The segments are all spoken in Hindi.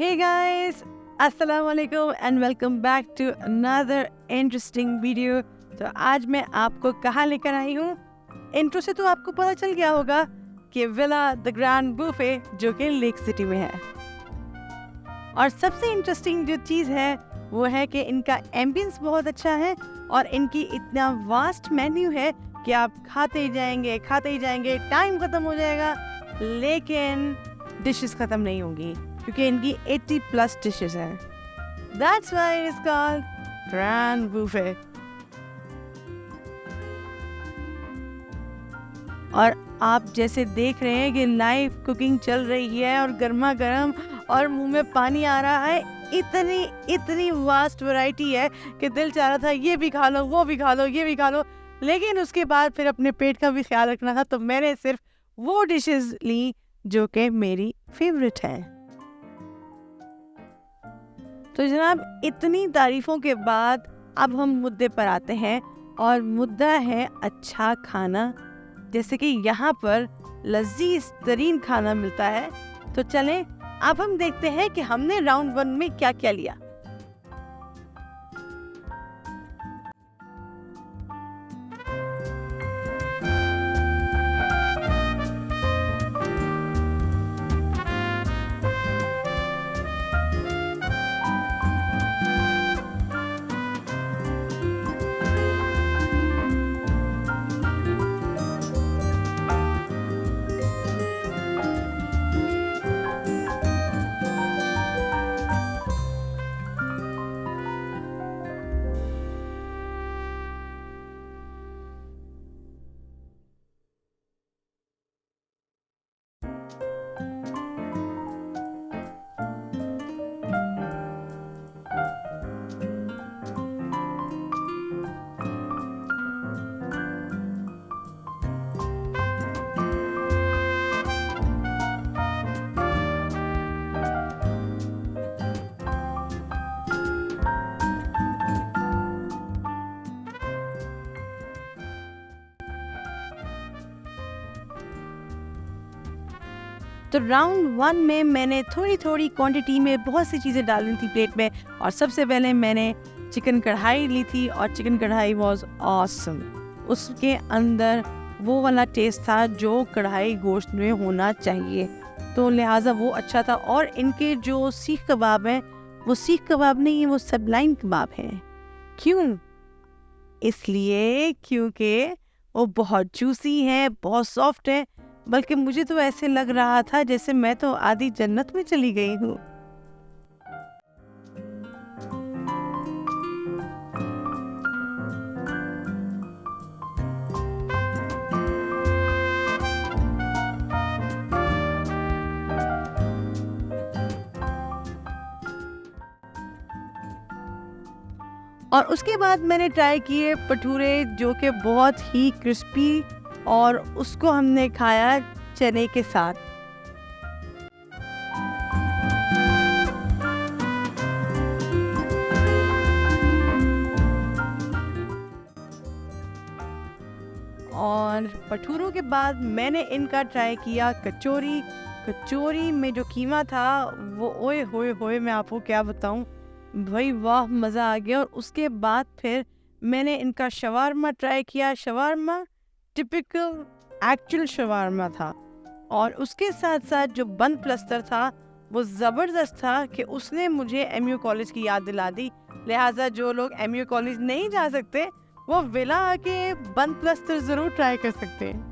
Hey guys, अस्सलाम वालेकुम and welcome back to another interesting video. तो आज मैं आपको कहाँ लेकर आई हूँ। इंट्रो से तो आपको पता चल गया होगा कि विला द ग्रैंड बुफे जो कि लेक सिटी में है। और सबसे इंटरेस्टिंग जो चीज़ है वो है कि इनका एम्बियंस बहुत अच्छा है और इनकी इतना वास्ट मेन्यू है कि आप खाते ही जाएंगे, टाइम ख़त्म हो जाएगा लेकिन डिशेस ख़त्म नहीं होंगी क्योंकि इनकी 80+ डिशेस हैं। That's why it's called Grand Buffet। और आप जैसे देख रहे हैं कि लाइव कुकिंग चल रही है और गर्मा गर्म और मुंह में पानी आ रहा है। इतनी वास्ट वैरायटी है कि दिल चाह रहा था ये भी खा लो, वो भी खा लो, ये भी खा लो, लेकिन उसके बाद फिर अपने पेट का भी ख्याल रखना था, तो मैंने सिर्फ वो डिशेस ली जो कि मेरी फेवरेट है। तो जनाब, इतनी तारीफों के बाद अब हम मुद्दे पर आते हैं और मुद्दा है अच्छा खाना। जैसे कि यहाँ पर लजीज तरीन खाना मिलता है। तो चलें अब हम देखते हैं कि हमने राउंड 1 में क्या क्या लिया। तो राउंड 1 में मैंने थोड़ी क्वांटिटी में बहुत सी चीज़ें डाली थी प्लेट में। और सबसे पहले मैंने चिकन कढ़ाई ली थी और चिकन कढ़ाई वाज ऑसम। उसके अंदर वो वाला टेस्ट था जो कढ़ाई गोश्त में होना चाहिए, तो लिहाजा वो अच्छा था। और इनके जो सीख कबाब हैं वो सीख कबाब नहीं है, वो सबलाइन कबाब हैं। क्यों? इसलिए क्योंकि वो बहुत जूसी है, बहुत सॉफ्ट है, बल्कि मुझे तो ऐसे लग रहा था जैसे मैं तो आधी जन्नत में चली गई हूँ। और उसके बाद मैंने ट्राई किए भटूरे जो कि बहुत ही क्रिस्पी, और उसको हमने खाया चने के साथ। और भटूरों के बाद मैंने इनका ट्राई किया कचौरी। कचौरी में जो कीमा था वो ओए होए होए, मैं आपको क्या बताऊं भाई, वाह मज़ा आ गया। और उसके बाद फिर मैंने इनका शवारमा ट्राई किया। शवारमा टिपिकल एक्चुअल शवारमा था, और उसके साथ साथ जो बंद प्लस्तर था वो ज़बरदस्त था कि उसने मुझे एमयू कॉलेज की याद दिला दी। लिहाजा जो लोग एमयू कॉलेज नहीं जा सकते वो विला आके बंद प्लस्तर ज़रूर ट्राई कर सकते हैं।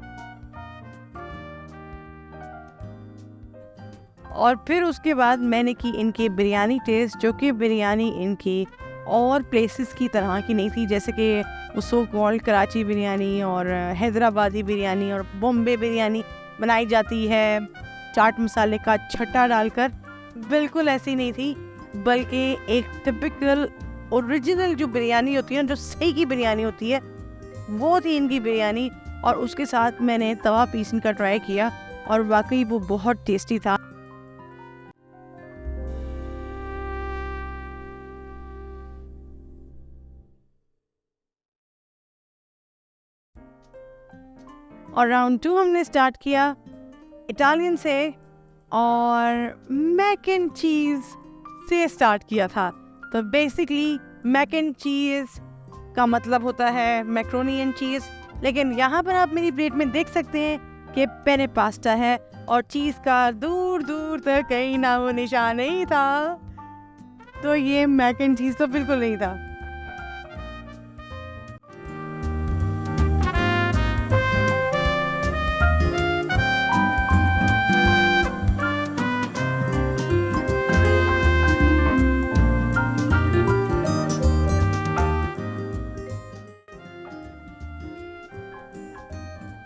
और फिर उसके बाद मैंने की इनकी बिरयानी टेस्ट, जो कि बिरयानी इनकी और प्लेसेस की तरह की नहीं थी, जैसे कि सो कॉल्ड कराची बिरयानी और हैदराबादी बिरयानी और बॉम्बे बिरयानी बनाई जाती है चाट मसाले का छट्टा डालकर। बिल्कुल ऐसी नहीं थी, बल्कि एक टिपिकल ओरिजिनल जो बिरयानी होती है, जो सही की बिरयानी होती है, वो थी इनकी बिरयानी। और उसके साथ मैंने तवा पीस इनका ट्राई किया और वाकई वो बहुत टेस्टी था। और राउंड 2 हमने स्टार्ट किया इटालियन से, और मैक एंड चीज़ से स्टार्ट किया था। तो बेसिकली मैक एंड चीज़ का मतलब होता है मैक्रोनी एंड चीज़, लेकिन यहाँ पर आप मेरी प्लेट में देख सकते हैं कि पेने पास्ता है और चीज़ का दूर दूर तक कहीं नामो निशान नहीं था। तो ये मैक एंड चीज़ तो बिल्कुल नहीं था।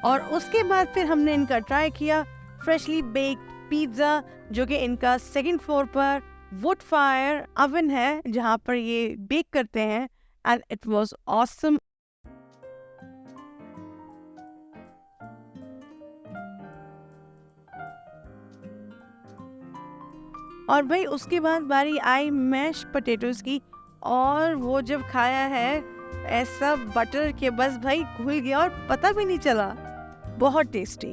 और उसके बाद फिर हमने इनका ट्राई किया फ्रेशली बेक्ड पिज़्ज़ा, जो कि इनका सेकंड फ्लोर पर वुड फायर ओवन है जहाँ पर ये बेक करते हैं, एंड इट वाज ऑसम। और भाई उसके बाद बारी आई मैश पोटैटोज की, और वो जब खाया है ऐसा बटर के बस भाई घुल गया और पता भी नहीं चला। बहुत टेस्टी।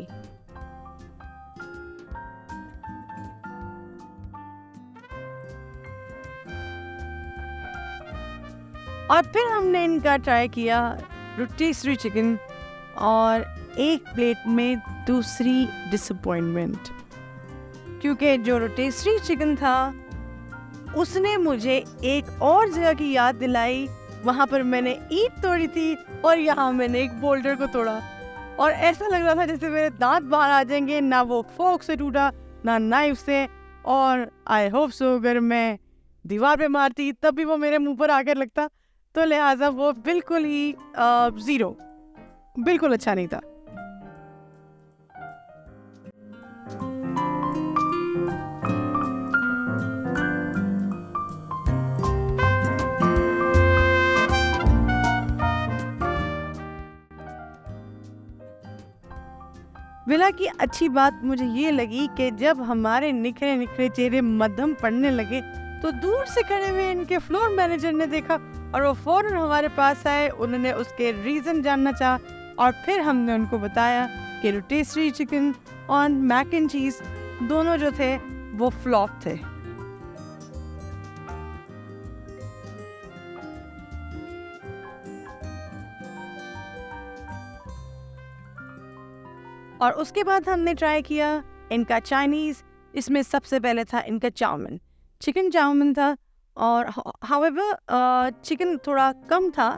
और फिर हमने इनका ट्राई किया रोटिसरी चिकन, और एक प्लेट में दूसरी डिसअपॉइंटमेंट, क्योंकि जो रोटिसरी चिकन था उसने मुझे एक और जगह की याद दिलाई। वहाँ पर मैंने ईंट तोड़ी थी और यहाँ मैंने एक बोल्डर को तोड़ा, और ऐसा लग रहा था जैसे मेरे दांत बाहर आ जाएंगे। ना वो फोक से टूटा ना नाइफ से, और आई होप सो अगर मैं दीवार पे मारती तब भी वो मेरे मुंह पर आकर लगता। तो लिहाजा वो बिल्कुल ही ज़ीरो, बिल्कुल अच्छा नहीं था। विला की अच्छी बात मुझे ये लगी कि जब हमारे निखरे निखरे चेहरे मध्यम पड़ने लगे तो दूर से खड़े हुए इनके फ्लोर मैनेजर ने देखा और वो फौरन हमारे पास आए। उन्होंने उसके रीज़न जानना चाहा और फिर हमने उनको बताया कि रोटिसरी चिकन और मैक एंड चीज़ दोनों जो थे वो फ्लॉप थे। और उसके बाद हमने ट्राई किया इनका चाइनीज़। इसमें सबसे पहले था इनका चाउमीन, चिकन चाउमीन था, और हाउएवर चिकन थोड़ा कम था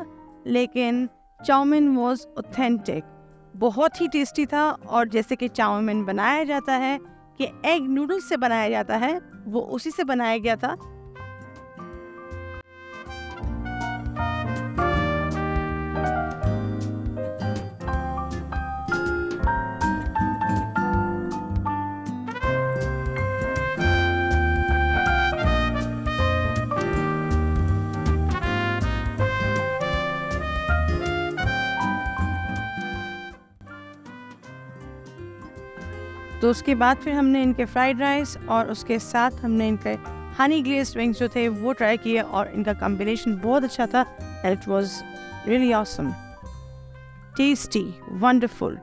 लेकिन चाउमीन वाज ऑथेंटिक, बहुत ही टेस्टी था। और जैसे कि चाउमीन बनाया जाता है कि एग नूडल्स से बनाया जाता है, वो उसी से बनाया गया था। तो उसके बाद फिर हमने इनके फ्राइड राइस और उसके साथ हमने इनके हनी ग्लेज्ड विंग्स जो थे वो ट्राई किए, और इनका कॉम्बिनेशन बहुत अच्छा था। It was really awesome, tasty, wonderful.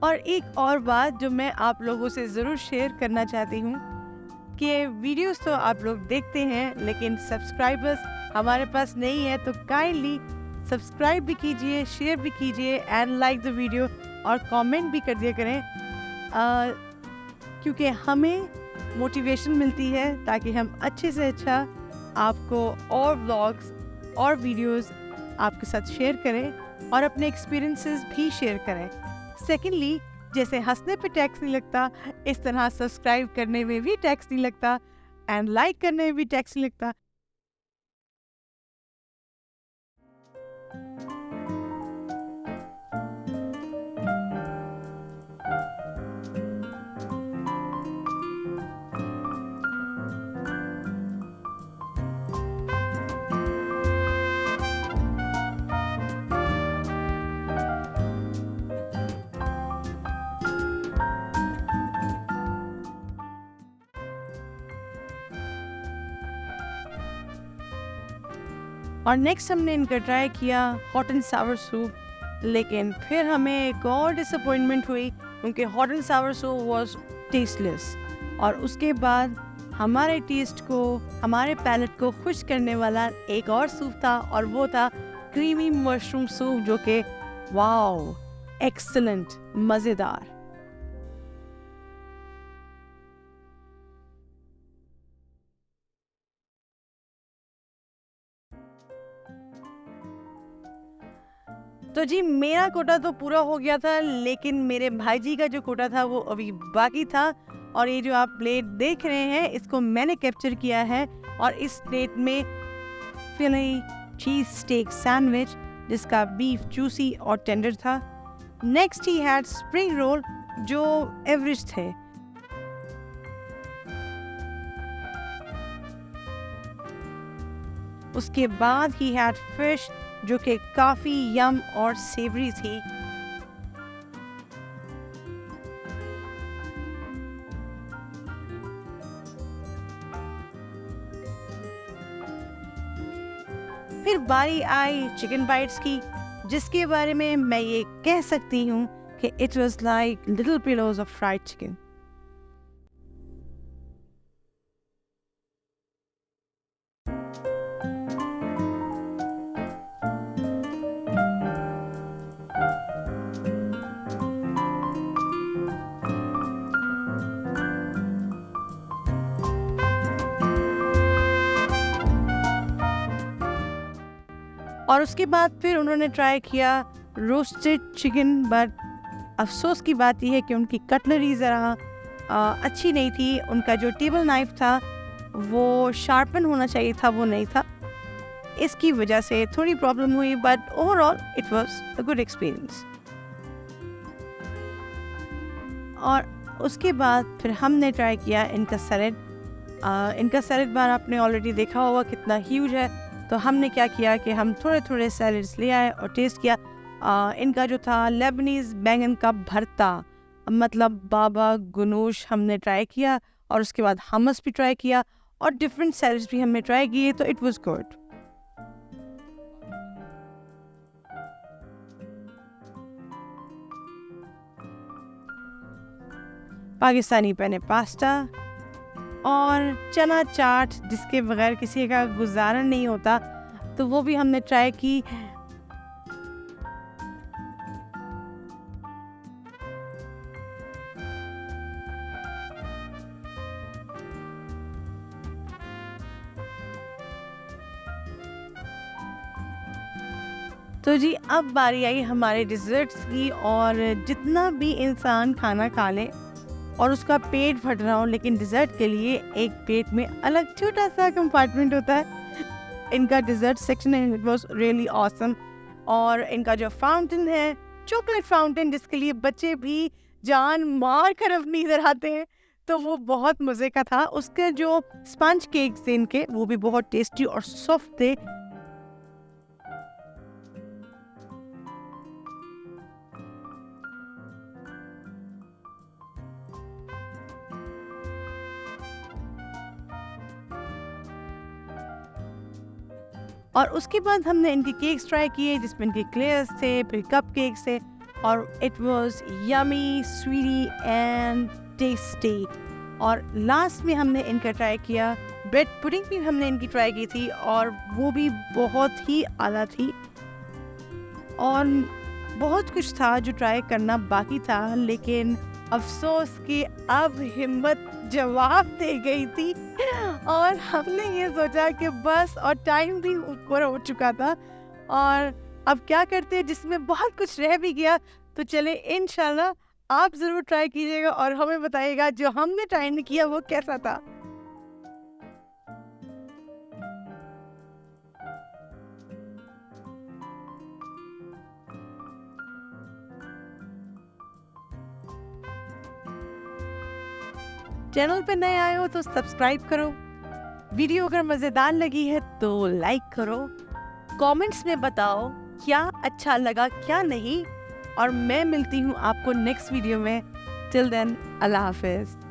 और एक और बात जो मैं आप लोगों से ज़रूर शेयर करना चाहती हूँ कि वीडियोस तो आप लोग देखते हैं लेकिन सब्सक्राइबर्स हमारे पास नहीं है, तो काइंडली सब्सक्राइब भी कीजिए, शेयर भी कीजिए एंड लाइक द वीडियो, और कमेंट भी कर दिया करें, क्योंकि हमें मोटिवेशन मिलती है ताकि हम अच्छे से अच्छा आपको और व्लॉग्स और वीडियोस आपके साथ शेयर करें और अपने एक्सपीरियंसेस भी शेयर करें। सेकेंडली, जैसे हंसने पे टैक्स नहीं लगता, इस तरह सब्सक्राइब करने में भी टैक्स नहीं लगता एंड लाइक करने में भी टैक्स नहीं लगता। और नेक्स्ट हमने इनका ट्राई किया हॉट एंड सावर सूप, लेकिन फिर हमें एक और डिसअपॉइंटमेंट हुई क्योंकि hot and Sawar soup was tasteless. और उसके बाद हमारे टेस्ट को, हमारे पैलेट को खुश करने वाला एक और सूप था और वो था क्रीमी मशरूम सूप, जो कि वाओ एक्सीलेंट, मज़ेदार। तो जी मेरा कोटा तो पूरा हो गया था, लेकिन मेरे भाई जी का जो कोटा था वो अभी बाकी था। और ये जो आप प्लेट देख रहे हैं इसको मैंने कैप्चर किया है, और इस प्लेट में फिली चीज स्टेक सैंडविच जिसका बीफ जूसी और टेंडर था। Next he had spring roll जो एवरेज थे। उसके बाद ही हैड फिश जो कि काफ़ी यम और सेवरी थी। फिर बारी आई चिकन बाइट्स की, जिसके बारे में मैं ये कह सकती हूँ कि it was like little pillows of fried chicken. और उसके बाद फिर उन्होंने ट्राई किया रोस्टेड चिकन, बट अफसोस की बात यह है कि उनकी कटलरी ज़रा अच्छी नहीं थी। उनका जो टेबल नाइफ था वो शार्पन होना चाहिए था, वो नहीं था। इसकी वजह से थोड़ी प्रॉब्लम हुई, but overall it was a good experience. और उसके बाद फिर हमने ट्राई किया इनका सैलेड। इनका सैलेड बार आपने ऑलरेडी देखा होगा कितना ह्यूज है। तो हमने क्या किया कि हम थोड़े थोड़े सैलेड्स ले आए और टेस्ट किया। इनका जो था लेबनीज़ बैंगन का भरता, मतलब बाबा गनूश, हमने ट्राई किया। और उसके बाद हमस भी ट्राई किया और डिफरेंट सैलेड्स भी हमने ट्राई किए, तो इट वाज गुड। पाकिस्तानी पैने पास्ता और चना चाट जिसके बगैर किसी का गुजारा नहीं होता, तो वो भी हमने ट्राई की। तो जी अब बारी आई हमारे डिज़र्ट्स की, और जितना भी इंसान खाना खा ले और उसका पेट फट रहा हो, लेकिन डिज़र्ट के लिए एक पेट में अलग छोटा सा कंपार्टमेंट होता है। इनका डिज़र्ट सेक्शन है, इट वाज रियली ऑसम। और इनका जो फाउंटेन है, चॉकलेट फाउंटेन, जिसके लिए बच्चे भी जान मार कर अपनी इधर आते हैं, तो वो बहुत मज़े का था। उसके जो स्पंज केक्स थे इनके, वो भी बहुत टेस्टी और सॉफ्ट थे। और उसके बाद हमने इनके केक्स ट्राई किए जिसमें इनके क्लेयर्स थे, फिर कप केक्स थे, और it was yummy, sweety and tasty. और लास्ट में हमने इनका ट्राई किया ब्रेड पुडिंग, भी हमने इनकी ट्राई की थी और वो भी बहुत ही आला थी। और बहुत कुछ था जो ट्राई करना बाकी था, लेकिन अफसोस कि अब हिम्मत जवाब दे गई थी और हमने ये सोचा कि बस, और टाइम भी ऊपर हो चुका था, और अब क्या करते हैं, जिसमें बहुत कुछ रह भी गया। तो चले इंशाल्लाह आप ज़रूर ट्राई कीजिएगा और हमें बताइएगा जो हमने ट्राई नहीं किया वो कैसा था। चैनल पे नए आए हो तो सब्सक्राइब करो। वीडियो अगर मज़ेदार लगी है तो लाइक करो। कमेंट्स में बताओ क्या अच्छा लगा क्या नहीं, और मैं मिलती हूँ आपको नेक्स्ट वीडियो में। टिल देन अल्लाह हाफिज़।